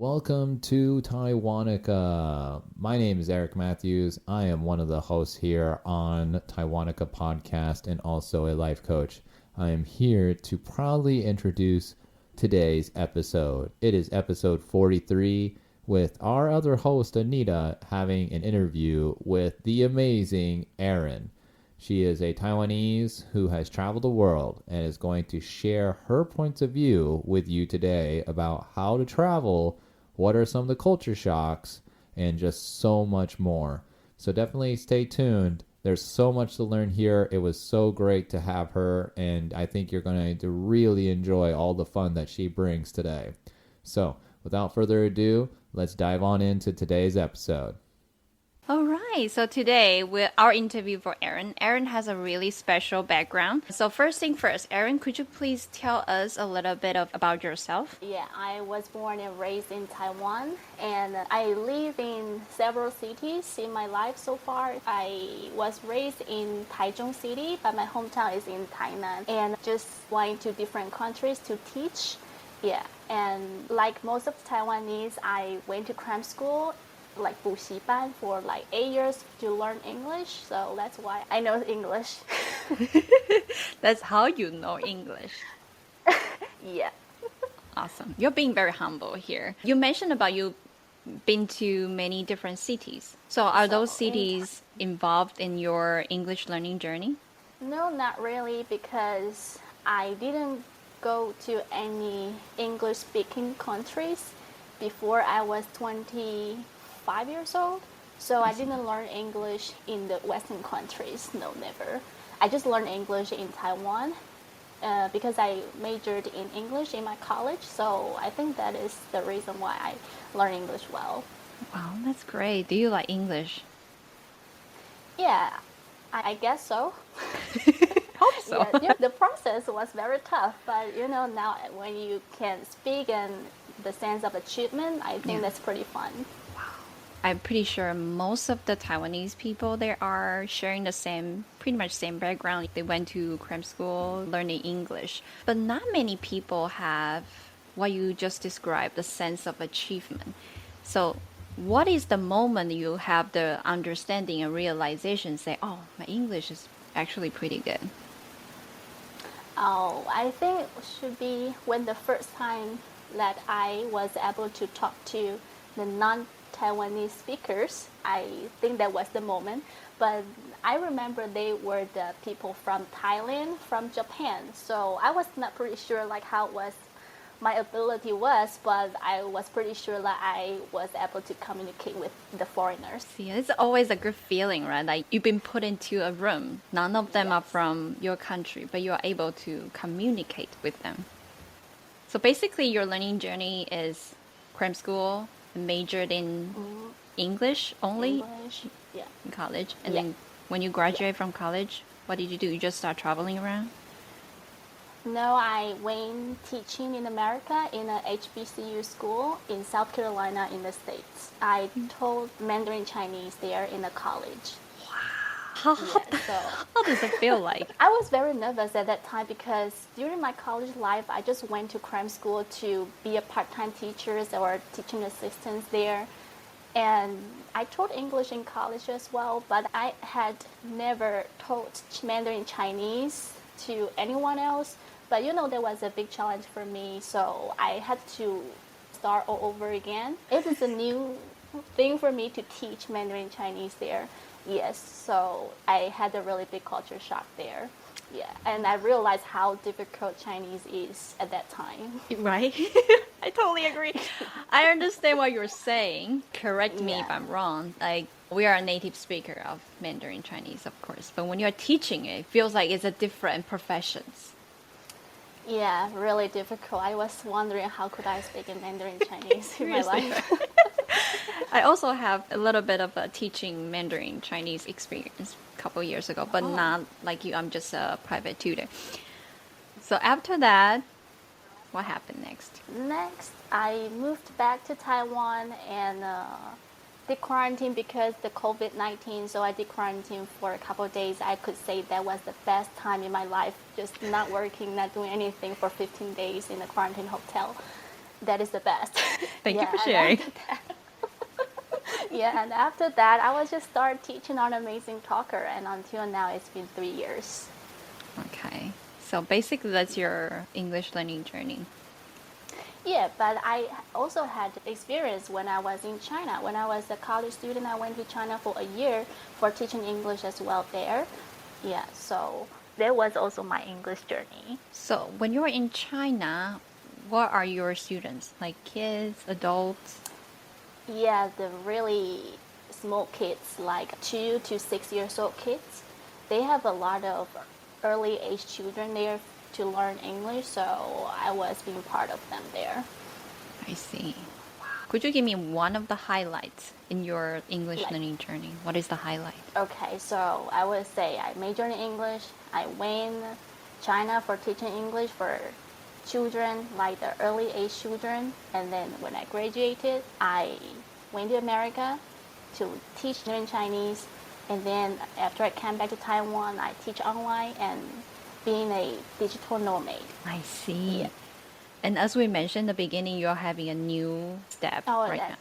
Welcome to Taiwanica. My name is Eric Matthews. I am one of the hosts here on Taiwanica podcast and also a life coach. I am here to proudly introduce today's episode. It is episode 43 with our other host, Anita, having an interview with the amazing Erin. She is a Taiwanese who has traveled the world and is going to share her points of view with you today about how to travel, what are some of the culture shocks, and just so much more. So definitely stay tuned. There's so much to learn here. It was so great to have her, and I think you're going to really enjoy all the fun that she brings today. So without further ado, let's dive on into today's episode. All right, so today with our interview for Erin. Erin has a really special background. So first thing first, Erin, could you please tell us a little bit about yourself? Yeah, I was born and raised in Taiwan, and I live in several cities in my life so far. I was raised in Taichung City, but my hometown is in Tainan, and just flying to different countries to teach. Yeah, and like most of the Taiwanese, I went to cram school like 补习班 for like 8 years to learn English, so that's why I know English. That's how you know English. Yeah. Awesome. You're being very humble here. You mentioned about you been to many different cities. So are those cities involved in your English learning journey? No, not really, because I didn't go to any English speaking countries before I was 25 years old. So I didn't learn English in the Western countries. No, never. I just learned English in Taiwan because I majored in English in my college. So I think that is the reason why I learn English well. Wow, that's great. Do you like English? Yeah, I guess so. Hope so. Yeah, the process was very tough, but now when you can speak and the sense of achievement, I think that's pretty fun. I'm pretty sure most of the Taiwanese people they are sharing the same, pretty much same background. They went to cram school, learning English, but not many people have what you just described, the sense of achievement. So, what is the moment you have the understanding and realization? Say, oh, my English is actually pretty good. Oh, I think it should be when the first time that I was able to talk to the non-Taiwanese speakers. I think that was the moment. But I remember they were the people from Thailand, from Japan. So I was not pretty sure like how was my ability was, but I was pretty sure that I was able to communicate with the foreigners. See, it's always a good feeling, right? Like you've been put into a room. None of them are from your country, but you are able to communicate with them. So basically, your learning journey is cram school, majored in English only English, yeah. in college. And then when you graduate from college, what did you do? You just start traveling around? No, I went teaching in America in a HBCU school in South Carolina in the States. I taught Mandarin Chinese there in a college. How does it feel like? I was very nervous at that time because during my college life, I just went to cram school to be a part-time teacher or teaching assistant there. And I taught English in college as well, but I had never taught Mandarin Chinese to anyone else. But there was a big challenge for me, so I had to start all over again. It is a new thing for me to teach Mandarin Chinese there. Yes, so I had a really big culture shock there. Yeah, and I realized how difficult Chinese is at that time. Right? I totally agree. I understand what you're saying. Correct me if I'm wrong. Like, we are a native speaker of Mandarin Chinese, of course. But when you're teaching it, it feels like it's a different profession. Yeah, really difficult. I was wondering how could I speak in Mandarin Chinese in my life. I also have a little bit of a teaching Mandarin Chinese experience a couple years ago, but not like you. I'm just a private tutor. So after that, what happened next? Next, I moved back to Taiwan and did quarantine because the COVID-19. So I did quarantine for a couple of days. I could say that was the best time in my life, just not working, not doing anything for 15 days in a quarantine hotel. that is the best. Thank you for and sharing. and after that, I was just start teaching on Amazing Talker, and until now, it's been 3 years. Okay. So basically, that's your English learning journey. Yeah, but I also had experience when I was in China. When I was a college student, I went to China for a year for teaching English as well there. Yeah, so that was also my English journey. So when you were in China, what are your students? Like kids, adults? Yeah, the really small kids, like 2 to 6 years old kids, they have a lot of early age children there to learn English, so I was being part of them there. I see. Could you give me one of the highlights in your English Like- learning journey? What is the highlight? Okay, so I would say I majored in English. I went China for teaching English for children, like the early age children. And then when I graduated, I went to America to teach them in Chinese. And then after I came back to Taiwan, I teach online and being a digital nomad. I see. Yeah. And as we mentioned in the beginning, you're having a new step right now.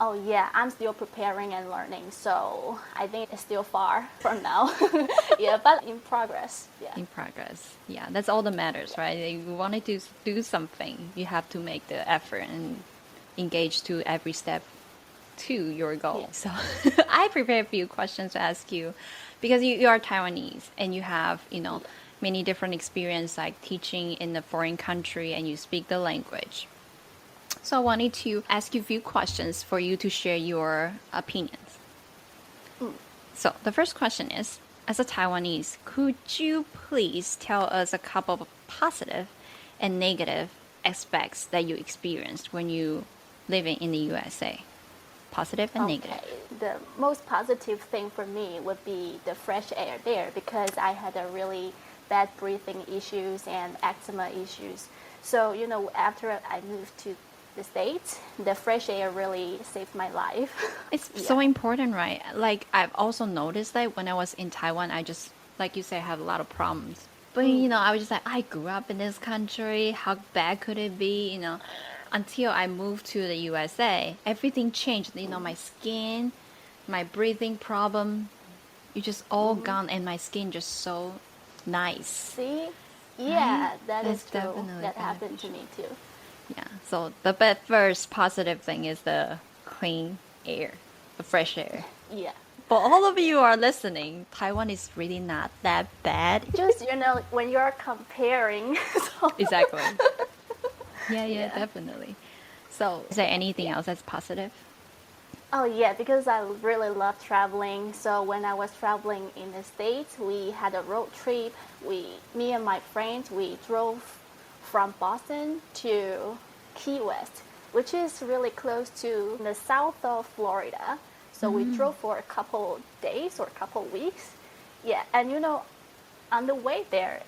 Oh yeah, I'm still preparing and learning, so I think it's still far from now. Yeah, but in progress. Yeah. In progress. Yeah, that's all that matters, right? If you wanted to do something, you have to make the effort and engage to every step to your goal. Yeah. So I prepared a few questions to ask you because you are Taiwanese and you have, many different experience like teaching in a foreign country and you speak the language. So I wanted to ask you a few questions for you to share your opinions. So the first question is, as a Taiwanese, could you please tell us a couple of positive and negative aspects that you experienced when you living in the USA? Positive and negative. The most positive thing for me would be the fresh air there because I had a really bad breathing issues and eczema issues. So, after I moved to the States, the fresh air really saved my life. It's so important, right? Like I've also noticed that when I was in Taiwan, I just, like you say, have a lot of problems. But I was just like, I grew up in this country. How bad could it be? Until I moved to the USA, everything changed. My skin, my breathing problem, it's just all gone, and my skin just so nice. See? Yeah, Right? that That's is true. definitely That happened to me too. Yeah. So the first positive thing is the clean air, the fresh air. Yeah. For all of you who are listening, Taiwan is really not that bad. Just, when you're comparing. So. Exactly. Yeah, Yeah. definitely. So is there anything else that's positive? Oh yeah, because I really love traveling. So when I was traveling in the States, we had a road trip. Me and my friends, we drove from Boston to Key West, which is really close to the south of Florida. So we drove for a couple days or a couple weeks. Yeah, and on the way there,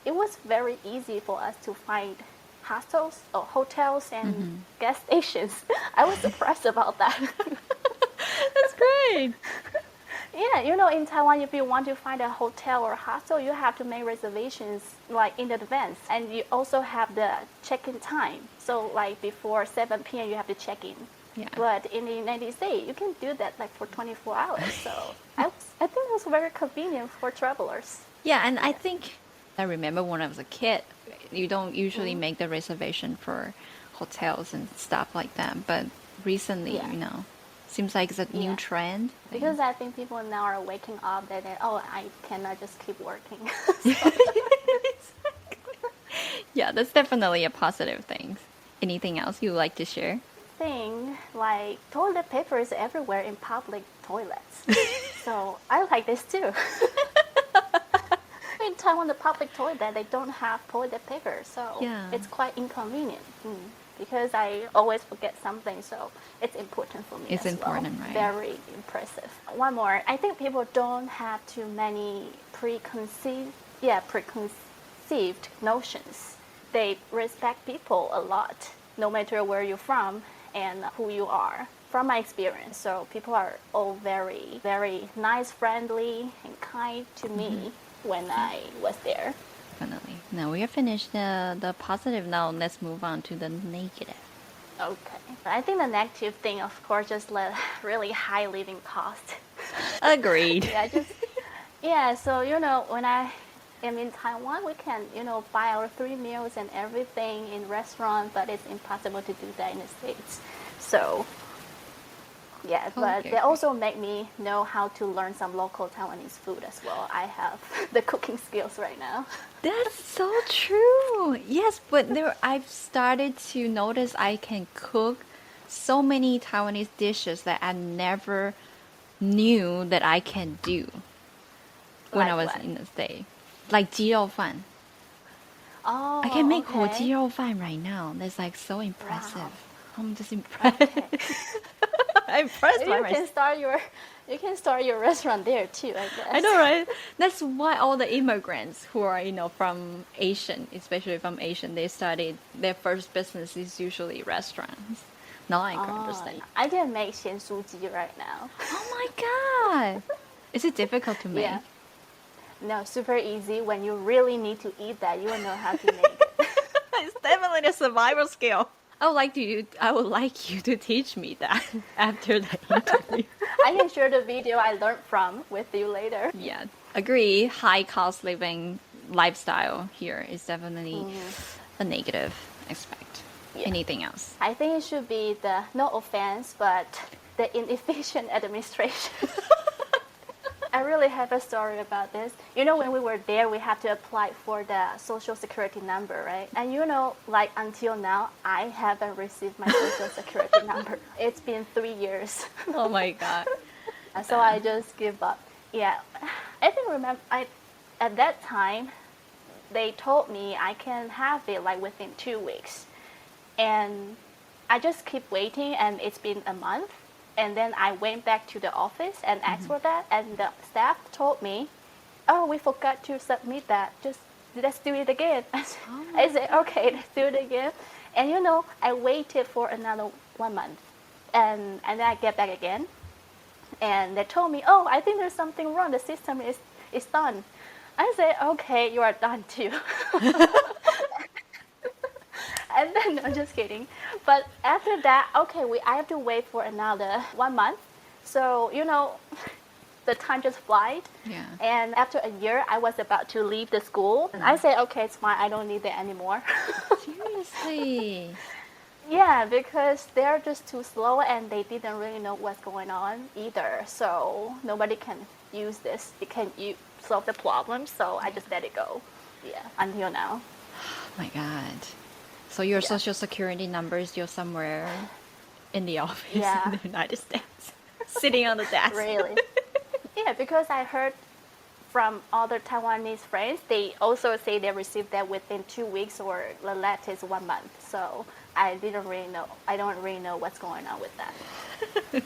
it was very easy for us to find hostels or hotels and gas stations. I was surprised about that. That's great. Yeah, in Taiwan, if you want to find a hotel or hostel, you have to make reservations like in advance, and you also have the check-in time. So like before 7 p.m. you have to check in. Yeah. But in the United States, you can do that like for 24 hours. So I think it was very convenient for travelers. Yeah, and I think I remember when I was a kid, you don't usually make the reservation for hotels and stuff like that. But recently, seems like it's a new trend. Because I think people now are waking up that I cannot just keep working. Yeah, that's definitely a positive thing. Anything else you would like to share? Thing like toilet paper is everywhere in public toilets. So I like this too. In Taiwan, the public toilet, they don't have toilet paper, so it's quite inconvenient. Because I always forget something, so it's important for me. It's as important, well. right? Very impressive. One more, I think people don't have too many preconceived notions. They respect people a lot, no matter where you're from and who you are. From my experience, so people are all very, very nice, friendly, and kind to me when I was there. Definitely. Now we have finished the positive. Now let's move on to the negative. Okay. I think the negative thing, of course, just really high living cost. Agreed. So, when I am in Taiwan, we can, buy our 3 meals and everything in restaurant, but it's impossible to do that in the States. So, but they also make me know how to learn some local Taiwanese food as well. I have the cooking skills right now. That's so true. Yes, but I've started to notice I can cook so many Taiwanese dishes that I never knew that I can do when I was in the States. Like 鸡肉饭. Oh, I can make okay. 火鸡肉饭 right now. That's like so impressive. Wow. I'm just impressed. Okay. I'm impressed by myself. You can start your restaurant there too, I guess. I know, right? That's why all the immigrants who are, from Asian, especially from Asian, they started their first business is usually restaurants. Now I can understand. I can make 咸酥鸡 right now. Oh my god! Is it difficult to make? Yeah. No, super easy. When you really need to eat that, you will know how to make it. It's definitely a survival skill. I would like you to teach me that after the interview. I can share the video I learned from with you later. Yeah, agree. High cost living lifestyle here is definitely a negative aspect. Yeah. Anything else? I think it should be no offense, but the inefficient administration. I really have a story about this. When we were there, we had to apply for the social security number, right? And until now, I haven't received my social security number. It's been 3 years. Oh my god. So I just give up. Yeah. I think at that time, they told me I can have it like within 2 weeks. And I just keep waiting, and it's been a month. And then I went back to the office and asked for that, and the staff told me, "Oh, we forgot to submit that. Just let's do it again." I said, "Okay, let's do it again." And I waited for another 1 month, and then I get back again, and they told me, "Oh, I think there's something wrong. The system is done." I said, "Okay, you are done too." And then, I'm just kidding. But after that, okay, I have to wait for another 1 month. So, the time just flies. Yeah. And after a year, I was about to leave the school. And I said, okay, it's fine. I don't need it anymore. Seriously? Yeah, because they're just too slow and they didn't really know what's going on either. So nobody can use this. It can solve the problem. So I just let it go. Yeah, until now. Oh my God. So your social security number is still somewhere in the office in the United States, sitting on the desk. Really? Yeah, because I heard from other Taiwanese friends, they also say they received that within 2 weeks or the latest 1 month. So I didn't really know. I don't really know what's going on with that.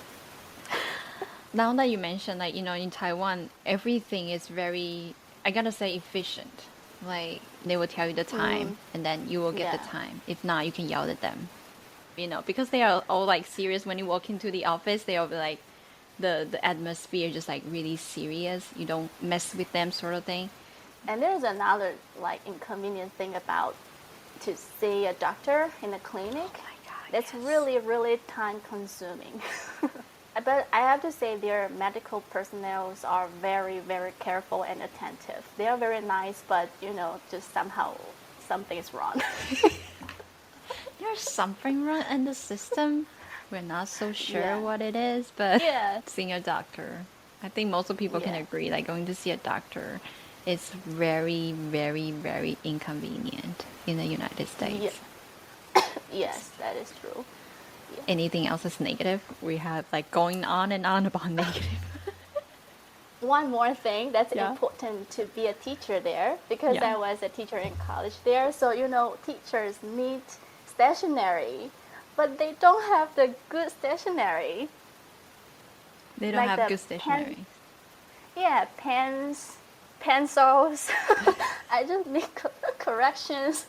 Now that you mentioned, in Taiwan, everything is very, I gotta say, efficient. Like, they will tell you the time, and then you will get the time. If not, you can yell at them. Because they are all, serious. When you walk into the office, they are, the atmosphere just, really serious. You don't mess with them sort of thing. And there's another, inconvenient thing about to see a doctor in a clinic. Oh my God, that's yes. really, really time-consuming. But I have to say their medical personnel are very, very careful and attentive. They are very nice, but, just somehow something is wrong. There's something wrong in the system. We're not so sure what it is, but seeing a doctor, I think most of people can agree, going to see a doctor is very, very, very inconvenient in the United States. Yeah. Yes, that is true. Anything else is negative? We have going on and on about negative. One more thing that's important to be a teacher there, because I was a teacher in college there. So, teachers need stationery, but they don't have the good stationery. They don't have good stationery. Pens, pencils. I just need corrections.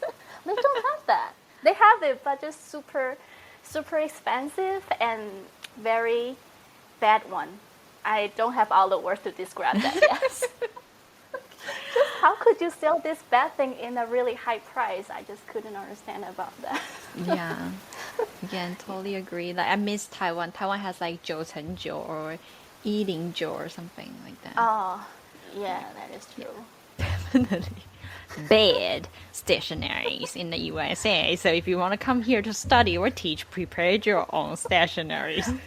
They don't have that. They have it, but just super expensive and very bad one. I don't have all the words to describe that. Yes. Just how could you sell this bad thing in a really high price? I just couldn't understand about that. Yeah. Again, totally agree. Like I miss Taiwan. Taiwan has like 九成九 or eating Joe or something like that. Oh, yeah, that is true. Definitely. Bad stationaries in the USA. So if you want to come here to study or teach, prepare your own stationaries.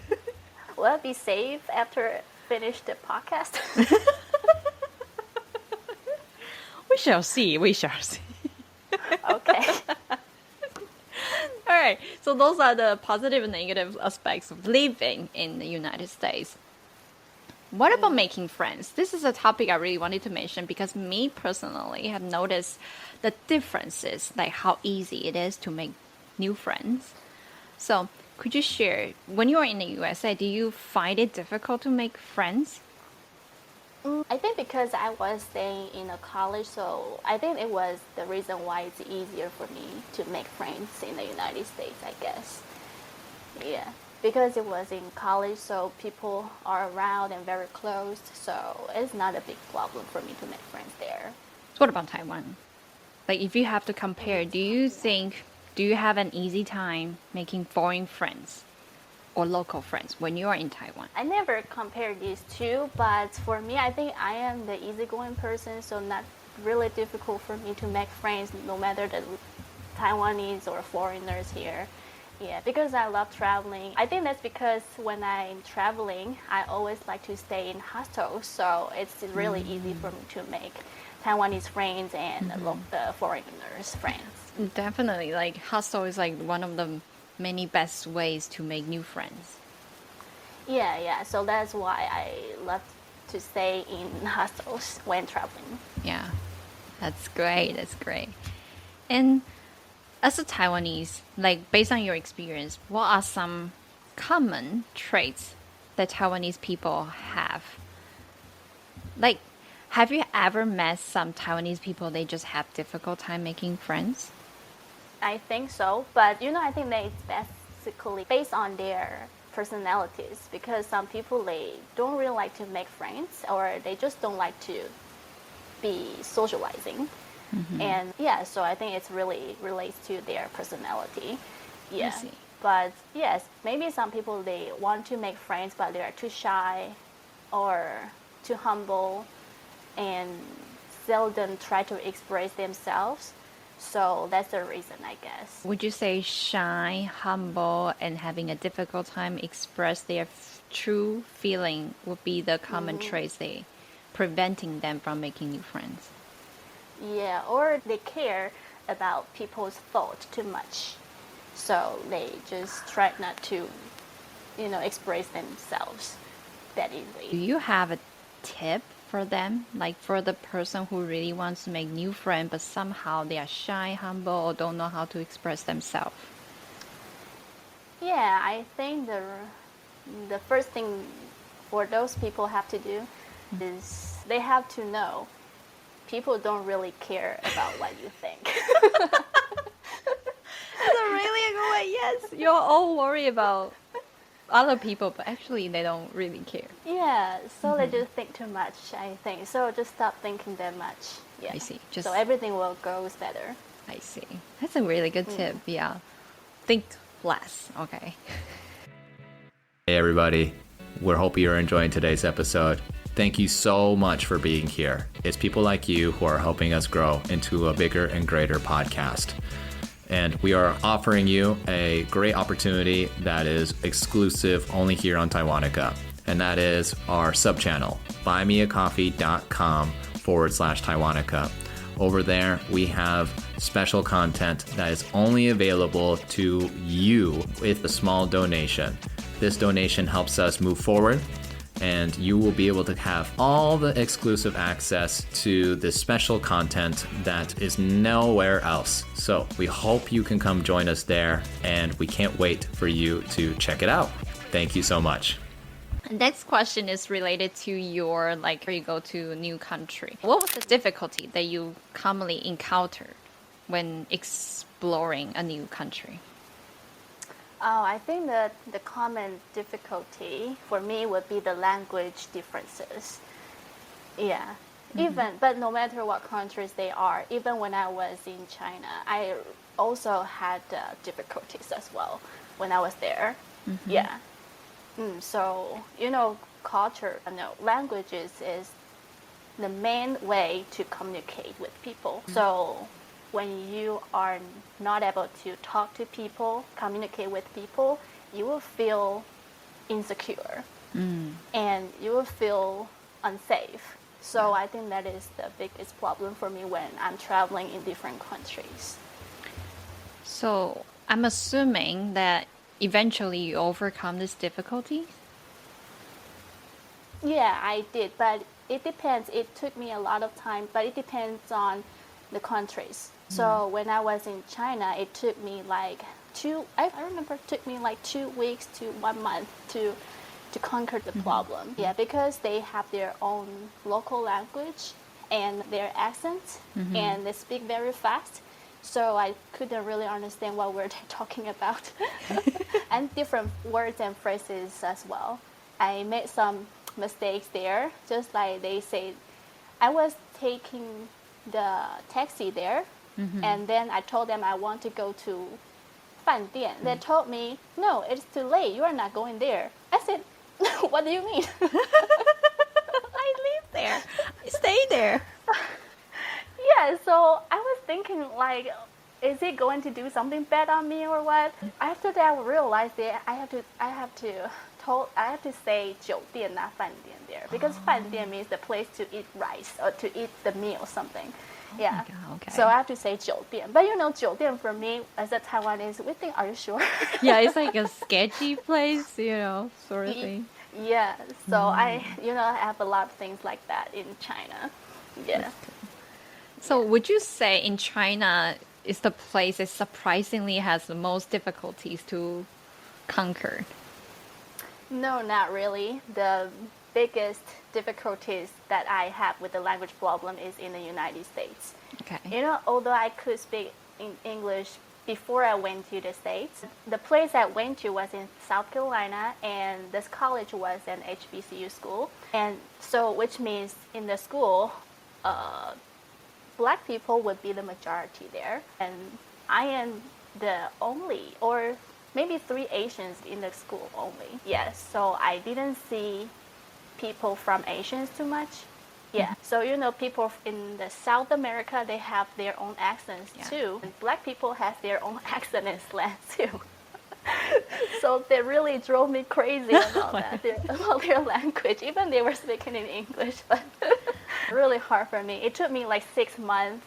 Will it be safe after finish the podcast? We shall see. We shall see. Okay. All right. So those are the positive and negative aspects of living in the United States. What about making friends? This is a topic I really wanted to mention because me personally have noticed the differences, like how easy it is to make new friends. So could you share, when you are in the USA, do you find it difficult to make friends? I think because I was staying in a college, so I think it was the reason why it's easier for me to make friends in the United States, I guess. Yeah, because it was in college, so people are around and very close, so it's not a big problem for me to make friends there. So what about Taiwan? Like if you have to compare, do you have an easy time making foreign friends or local friends when you are in Taiwan? I never compared these two, but for me, I think I am the easygoing person, so not really difficult for me to make friends, no matter the Taiwanese or foreigners here. Yeah, because I love traveling. I think that's because when I'm traveling, I always like to stay in hostels, so it's really easy for me to make Taiwanese friends and the foreigners friends. Definitely. Like hostel is like one of the many best ways to make new friends. Yeah. So that's why I love to stay in hostels when traveling. Yeah, that's great. That's great. And as a Taiwanese, like based on your experience, what are some common traits that Taiwanese people have? Like, have you ever met some Taiwanese people they just have difficult time making friends? I think so, but I think that it's basically based on their personalities because some people they don't really like to make friends or they just don't like to be socializing. And yeah, so I think it's really relates to their personality. Yeah. I see. But yes, maybe some people they want to make friends but they are too shy or too humble and seldom try to express themselves. So that's the reason, I guess. Would you say shy, humble, and having a difficult time express their true feeling would be the common traits they preventing them from making new friends? Yeah, or they care about people's thought too much. So they just try not to, express themselves that Do easily. you have a tip for them, like for the person who really wants to make new friends but somehow they are shy, humble, or don't know how to express themselves? Yeah, I think the first thing for those people have to do is they have to know people don't really care about what you think. That's a really good way. Yes, you're all worried about other people, but actually they don't really care. Yeah, so they just think too much, I think. So just stop thinking that much. Yeah. I see. So everything will go better. I see. That's a really good tip. Yeah. Think less. Okay. Hey, everybody. We hope you're enjoying today's episode. Thank you so much for being here. It's people like you who are helping us grow into a bigger and greater podcast. And we are offering you a great opportunity that is exclusive only here on Taiwanica. And that is our sub-channel, buymeacoffee.com/Taiwanica. Over there, we have special content that is only available to you with a small donation. This donation helps us move forward, and you will be able to have all the exclusive access to this special content that is nowhere else. So we hope you can come join us there, and we can't wait for you to check it out. Thank you so much. Next question is related to your, like, where you go to a new country. What was the difficulty that you commonly encounter when exploring a new country? Oh, I think that the common difficulty for me would be the language differences. Yeah, But no matter what countries they are, even when I was in China, I also had difficulties as well when I was there. Yeah. So, culture, languages is the main way to communicate with people. So when you are not able to talk to people, communicate with people, you will feel insecure and you will feel unsafe. So I think that is the biggest problem for me when I'm traveling in different countries. So I'm assuming that eventually you overcome this difficulty. Yeah, I did, but it depends. It took me a lot of time, but it depends on the countries. So when I was in China, it took me like I remember it took me like 2 weeks to 1 month to conquer the problem. Yeah, because they have their own local language and their accent, and they speak very fast. So I couldn't really understand what were they talking about. And different words and phrases as well. I made some mistakes there, just like they say. I was taking the taxi there, and then I told them I want to go to 饭店. They told me, no, it's too late. You are not going there. I said, what do you mean? I live there. I stay there. Yeah, so I was thinking like, is it going to do something bad on me or what? After that, I realized that I have to say 酒店 not 饭店 there, because 饭店 means the place to eat rice or to eat the meal or something. Yeah. Okay. So I have to say 酒店. But 酒店 for me as a Taiwanese, we think, are you sure? Yeah, it's like a sketchy place, sort of thing. Yeah. So I have a lot of things like that in China. Yeah. So would you say in China is the place that surprisingly has the most difficulties to conquer? No, not really. The biggest difficulties that I have with the language problem is in the United States. Okay. Although I could speak in English before I went to the States, the place I went to was in South Carolina, and this college was an HBCU school. And so, which means in the school, Black people would be the majority there. And I am the only, or maybe 3 Asians in the school only. Yes, so I didn't see people from Asians too much. Yeah, so people in the South America, they have their own accents too. And Black people have their own accent and slang too. So they really drove me crazy about that, about their language. Even they were speaking in English, but really hard for me. It took me like 6 months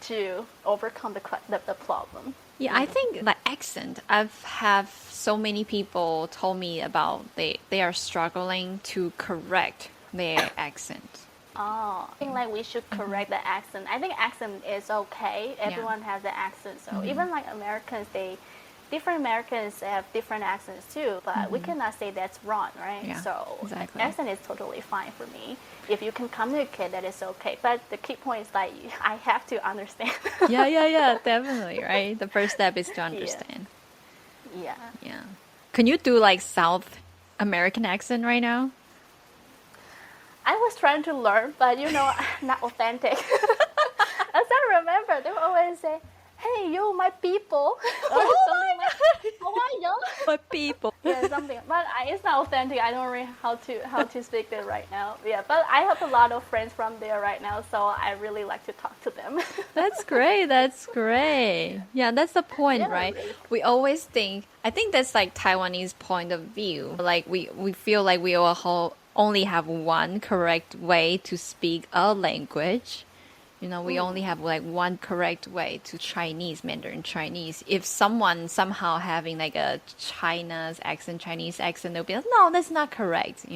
to overcome the problem. Yeah, I think the accent, I've have so many people told me about they are struggling to correct their accent. Oh, I think like we should correct the accent. I think accent is okay. Everyone has the accent. So even like different Americans have different accents too, but we cannot say that's wrong, right? Yeah, so exactly. Accent is totally fine for me. If you can communicate, that is okay. But the key point is like I have to understand. Yeah, definitely, right? The first step is to understand. Yeah. Yeah. Can you do like South American accent right now? I was trying to learn, but not authentic. As I remember, they would always say, "Hey, you, my people," or something like, "How are you?" My people. Yeah, something. But it's not authentic. I don't really how to speak it right now. Yeah, but I have a lot of friends from there right now, so I really like to talk to them. That's great. That's great. Yeah, that's the point, Yeah, right? really. We always think, I think that's like Taiwanese point of view. Like we feel like we all only have one correct way to speak a language. We only have like one correct way to Mandarin Chinese. If someone somehow having like a Chinese accent, they'll be like, no, that's not correct,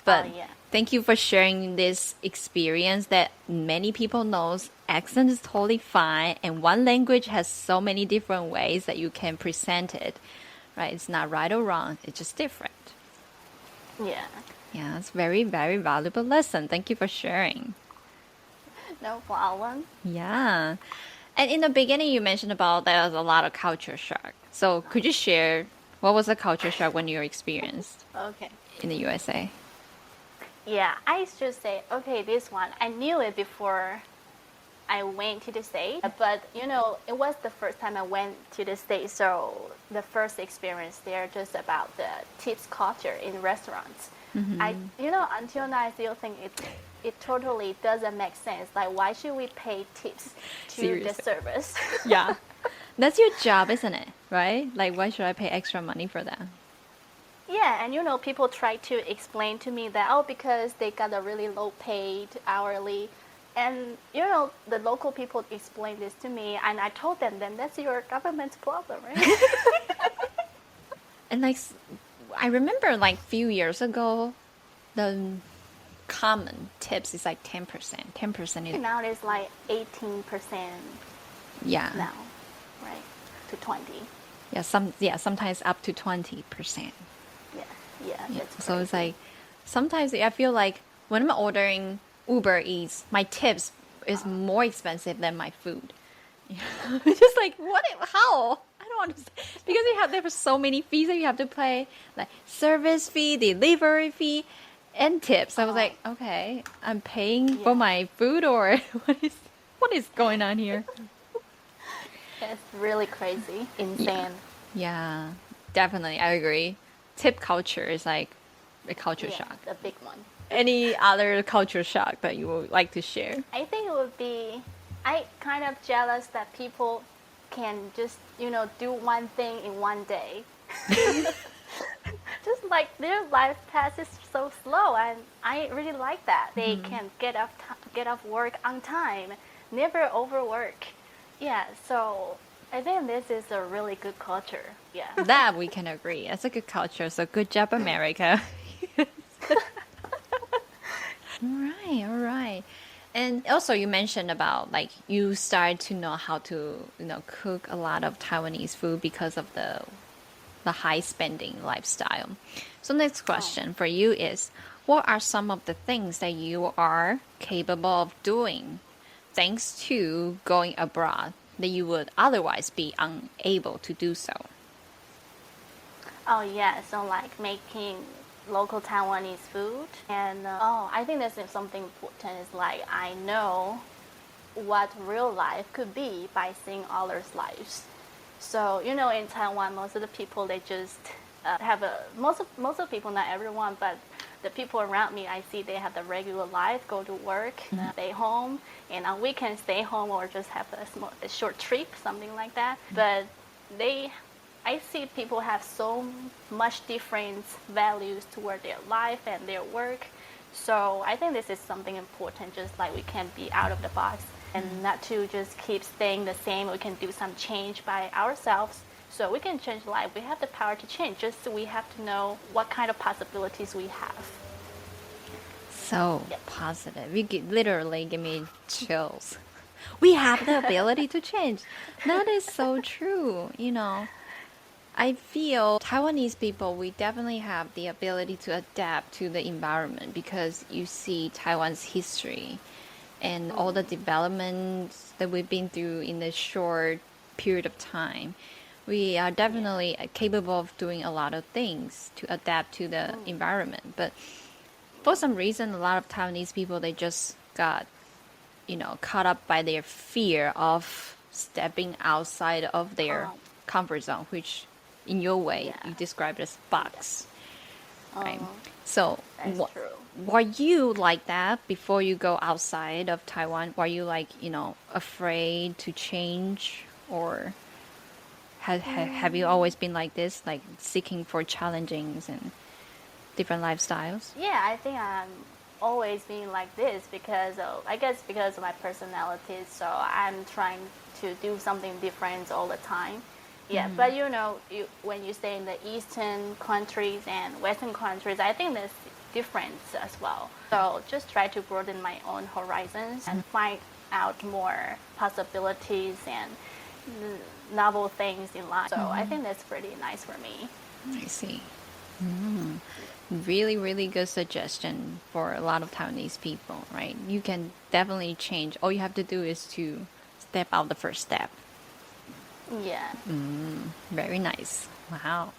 But yeah. thank you for sharing this experience that many people knows accent is totally fine, and one language has so many different ways that you can present it, right? It's not right or wrong. It's just different. Yeah. Yeah, it's very, very valuable lesson. Thank you for sharing. No problem. Yeah. And in the beginning, you mentioned about there was a lot of culture shock. So could you share what was the culture shock when you experienced Okay. in the USA? Yeah, I should say, okay, this one, I knew it before I went to the States, but it was the first time I went to the States, so the first experience there just about the tips culture in restaurants. Until now I still think it totally doesn't make sense. Like, why should we pay tips to Seriously. the service? Yeah. That's your job, isn't it? Right? Like, why should I pay extra money for that? Yeah, and people try to explain to me that, because they got a really low paid hourly. And, the local people explained this to me, and I told them, then that's your government's problem, right? And like, I remember like few years ago, the common tips is like 10%. 10% is, Now it's like 18% yeah. now, right? To 20. Yeah, sometimes up to 20%. Yeah, that's So it's crazy. like, sometimes I feel like when I'm ordering Uber Eats, my tips is more expensive than my food. It's just like, how? I don't understand. Because there are so many fees that you have to pay, like service fee, delivery fee, and tips. I was like, okay, I'm paying for Yeah. my food, or what is going on here? It's really crazy, insane. Yeah, definitely, I agree. Tip culture is like a culture Yeah, shock. the big one. Any other culture shock that you would like to share? I think it would be, I kind of jealous that people can just, do one thing in one day. Just like their life passes so slow, and I really like that. They can get off work on time, never overwork. Yeah, so I think this is a really good culture. Yeah. That we can agree. It's a good culture. So good job, America. All right. And also you mentioned about like you started to know how to, cook a lot of Taiwanese food because of the high spending lifestyle. So next question for you is, what are some of the things that you are capable of doing thanks to going abroad that you would otherwise be unable to do so? Oh yeah, so like making local Taiwanese food, and I think that's something important. Is like I know what real life could be by seeing others' lives. So in Taiwan, most of the people they just have most of people, not everyone, but the people around me, I see they have the regular life, go to work, stay home, and on weekends stay home or just have a short trip, something like that. But I see people have so much different values toward their life and their work. So I think this is something important, just like we can be out of the box and not to just keep staying the same. We can do some change by ourselves. So we can change life. We have the power to change, just so we have to know what kind of possibilities we have. So positive. Literally give me chills. We have the ability to change. That is so true. I feel Taiwanese people, we definitely have the ability to adapt to the environment because you see Taiwan's history and all the developments that we've been through in a short period of time. We are definitely capable of doing a lot of things to adapt to the environment. But for some reason, a lot of Taiwanese people, they just got, caught up by their fear of stepping outside of their comfort zone, which in your way, you described as box. Right? So, That's true. were you like that before you go outside of Taiwan? Were you like, afraid to change, or have you always been like this, like seeking for challengings and different lifestyles? Yeah, I think I'm always being like this because I guess because of my personality. So I'm trying to do something different all the time. Yeah, but when you stay in the Eastern countries and Western countries, I think there's difference as well. So just try to broaden my own horizons and find out more possibilities and novel things in life. So I think that's pretty nice for me. I see. Really, really good suggestion for a lot of Taiwanese people, right? You can definitely change. All you have to do is to step out the first step. Yeah. Very nice. Wow.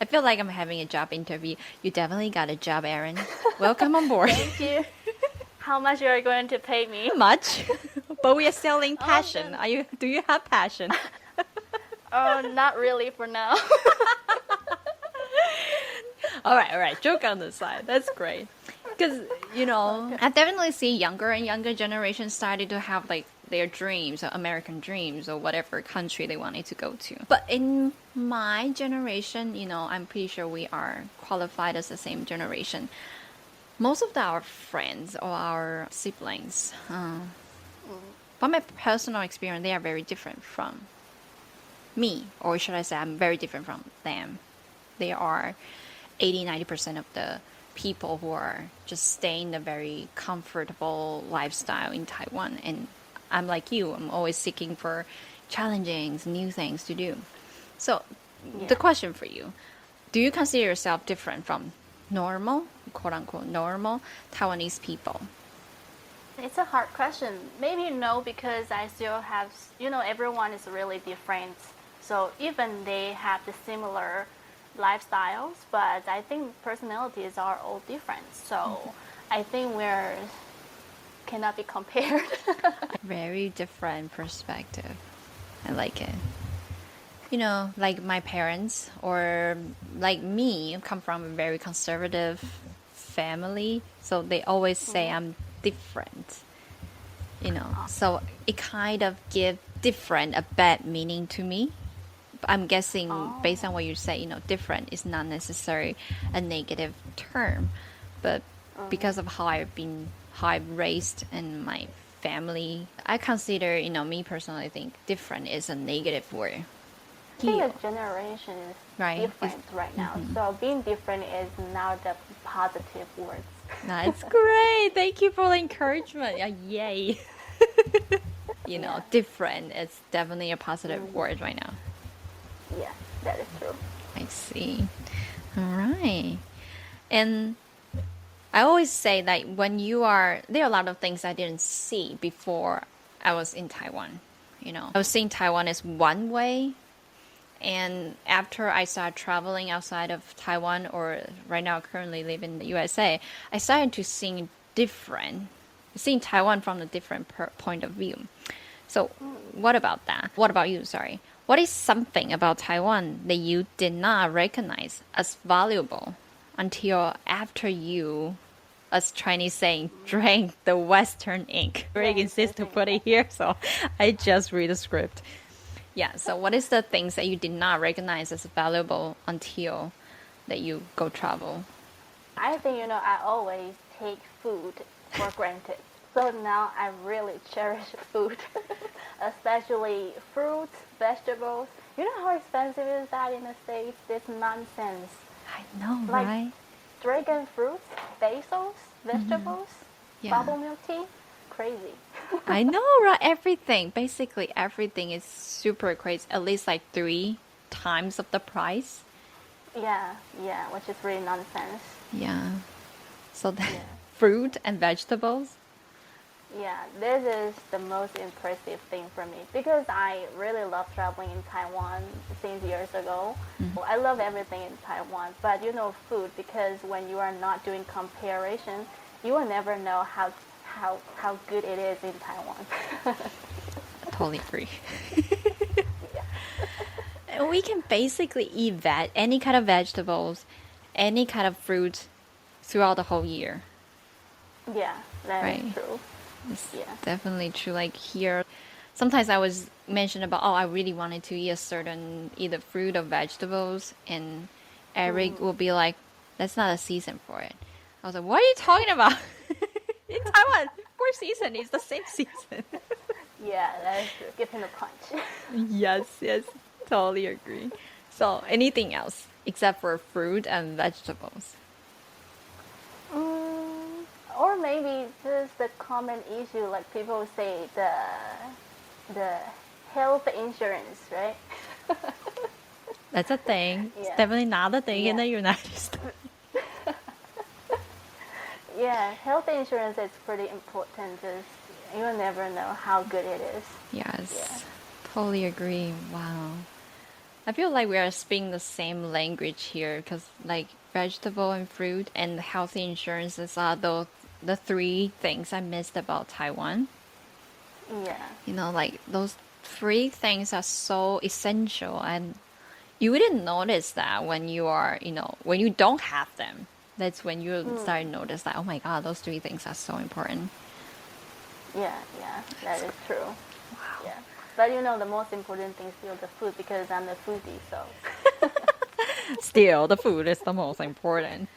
I feel like I'm having a job interview. You definitely got a job, Erin. Welcome on board. Thank you. How much are you going to pay me? Much, but we are selling passion. Do you have passion? Oh, not really for now. All right. Joke on the side. That's great. Because, I definitely see younger and younger generations starting to have like their dreams, or American dreams, or whatever country they wanted to go to. But in my generation, I'm pretty sure we are qualified as the same generation. Most of our friends or our siblings, from my personal experience, they are very different from me. Or should I say I'm very different from them. They are 80-90% of the people who are just staying in a very comfortable lifestyle in Taiwan. And I'm like you, I'm always seeking for challenging new things to do. So the question for you, do you consider yourself different from normal, quote unquote, normal Taiwanese people? It's a hard question. Maybe no, because I still have, everyone is really different. So even they have the similar lifestyles, but I think personalities are all different. So I think we're cannot be compared. Very different perspective. I like it. Like my parents or like me come from a very conservative family, so they always say I'm different. So it kind of gives different a bad meaning to me. I'm guessing based on what you say, different is not necessarily a negative term, but because of how I've raised in my family, I consider, me personally, I think different is a negative word. I think the generation is different right now. So being different is now the positive words. That's great. Thank you for the encouragement. Yay. Different is definitely a positive word right now. Yeah, that is true. I see. All right. And I always say that there are a lot of things I didn't see before I was in Taiwan. I was seeing Taiwan as one way. And after I started traveling outside of Taiwan, or right now currently live in the USA, I started to seeing Taiwan from a different point of view. So what about that? What about you? Sorry. What is something about Taiwan that you did not recognize as valuable until after you, as Chinese saying, drank the Western ink? Greg insists to put it here, so I just read the script. Yeah, so what is the things that you did not recognize as valuable until that you go travel? I think, I always take food for granted. So now I really cherish food, especially fruits, vegetables. You know how expensive is that in the States? It's nonsense. I know, like right? Dragon fruits, basils, vegetables, bubble milk tea, crazy. I know, right? Everything, basically everything is super crazy. At least like 3 times of the price. Yeah, which is really nonsense. Yeah. So fruit and vegetables. Yeah, this is the most impressive thing for me because I really love traveling in Taiwan since years ago. I love everything in Taiwan, but food, because when you are not doing comparison, you will never know how good it is in Taiwan. Totally agree. We can basically eat any kind of vegetables, any kind of fruit throughout the whole year. Yeah, that is true. It's definitely true. Like here, sometimes I was mentioned about, I really wanted to eat a certain either fruit or vegetables, and Eric will be like, that's not a season for it. I was like, what are you talking about? In Taiwan, 4 seasons is the same season. Yeah, that is true. Give him a punch. Yes, totally agree. So anything else except for fruit and vegetables? Or maybe this is the common issue, like people say the health insurance, right? That's a thing. It's definitely not a thing in the United States. Yeah, health insurance is pretty important. You will never know how good it is. Yes, totally agree. Wow. I feel like we are speaking the same language here because like vegetable and fruit and healthy insurances are the three things I missed about Taiwan. Yeah. Like those three things are so essential and you wouldn't notice that when you are, when you don't have them. That's when you start to notice that, oh my God, those three things are so important. Yeah, that is true. Wow. Yeah. But the most important thing is still the food because I'm the foodie, so. Still, the food is the most important.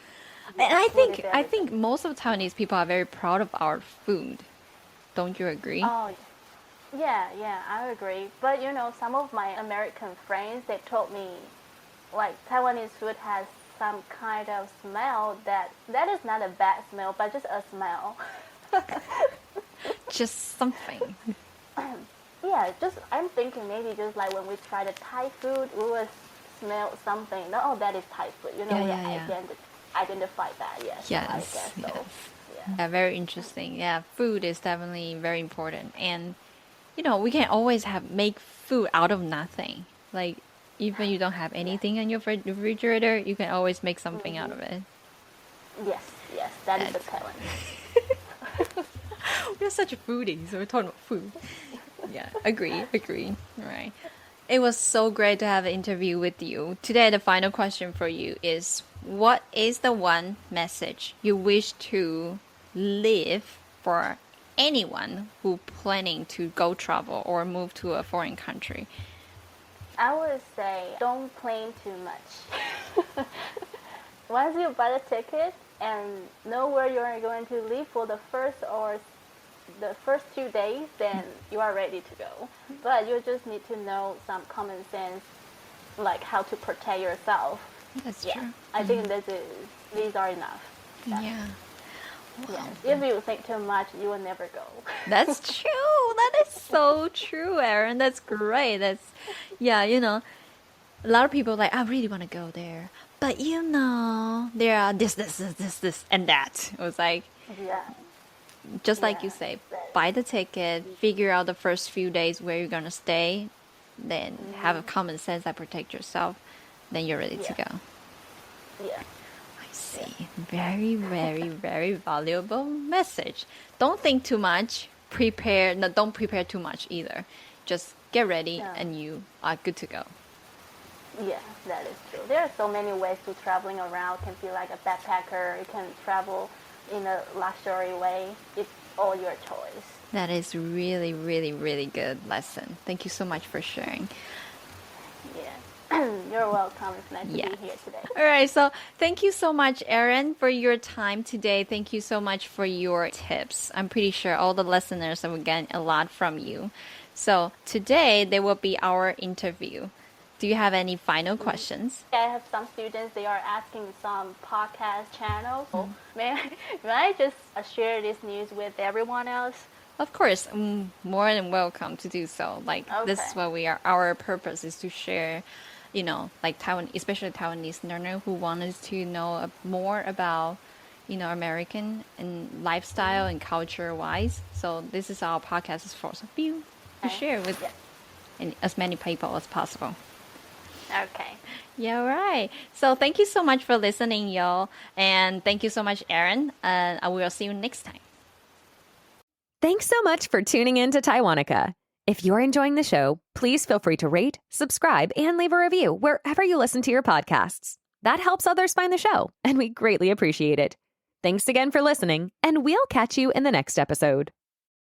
And I think most of Taiwanese people are very proud of our food. Don't you agree? Oh, yeah, I agree. But some of my American friends, they told me, like Taiwanese food has some kind of smell that is not a bad smell, but just a smell. Just something. Yeah, I'm thinking maybe just like when we try the Thai food, we will smell something. Oh, that is Thai food. We identify that. Yes. Yes. I guess so. Yes. Yeah. Yeah, very interesting. Yeah, food is definitely very important, and we can always make food out of nothing. Like even you don't have anything in your refrigerator, you can always make something out of it. Yes, that is the talent. We're such a foodie, so we're talking about food. Yeah, agree. Right. It was so great to have an interview with you. Today, the final question for you is, what is the one message you wish to leave for anyone who planning to go travel or move to a foreign country? I would say don't plan too much. Once you buy the ticket and know where you are going to live for the first 2 days, then you are ready to go. But you just need to know some common sense, like how to protect yourself. That's true. I think these are enough. Yeah. Wow. If you think too much, you will never go. That's true. That is so true, Erin. That's great. A lot of people are like, I really want to go there. But there are this, and that. It was like, just like you say, buy the ticket, figure out the first few days where you're going to stay, then have a common sense that protect yourself, then you're ready to go. Yeah. I see. Very, very, very valuable message. Don't think too much. Don't prepare too much either. Just get ready and you are good to go. Yeah, that is true. There are so many ways to traveling around. You can be like a backpacker. You can travel in a luxury way. It's all your choice. That is really, really, really good lesson. Thank you so much for sharing. Yeah, you're welcome. It's nice to be here today. All right, so thank you so much, Erin, for your time today. Thank you so much for your tips. I'm pretty sure all the listeners will get a lot from you. So today, there will be our interview. Do you have any final questions? I have some students, they are asking some podcast channels. May I just share this news with everyone else? Of course, more than welcome to do so. This is what our purpose is to share, like Taiwan, especially Taiwanese learner who wanted to know more about, American and lifestyle and culture wise. So this is our podcast for you to share with as many people as possible. Okay. Yeah, right. So thank you so much for listening, y'all. And thank you so much, Erin. And I will see you next time. Thanks so much for tuning in to Taiwanica. If you're enjoying the show, please feel free to rate, subscribe, and leave a review wherever you listen to your podcasts. That helps others find the show, and we greatly appreciate it. Thanks again for listening, and we'll catch you in the next episode.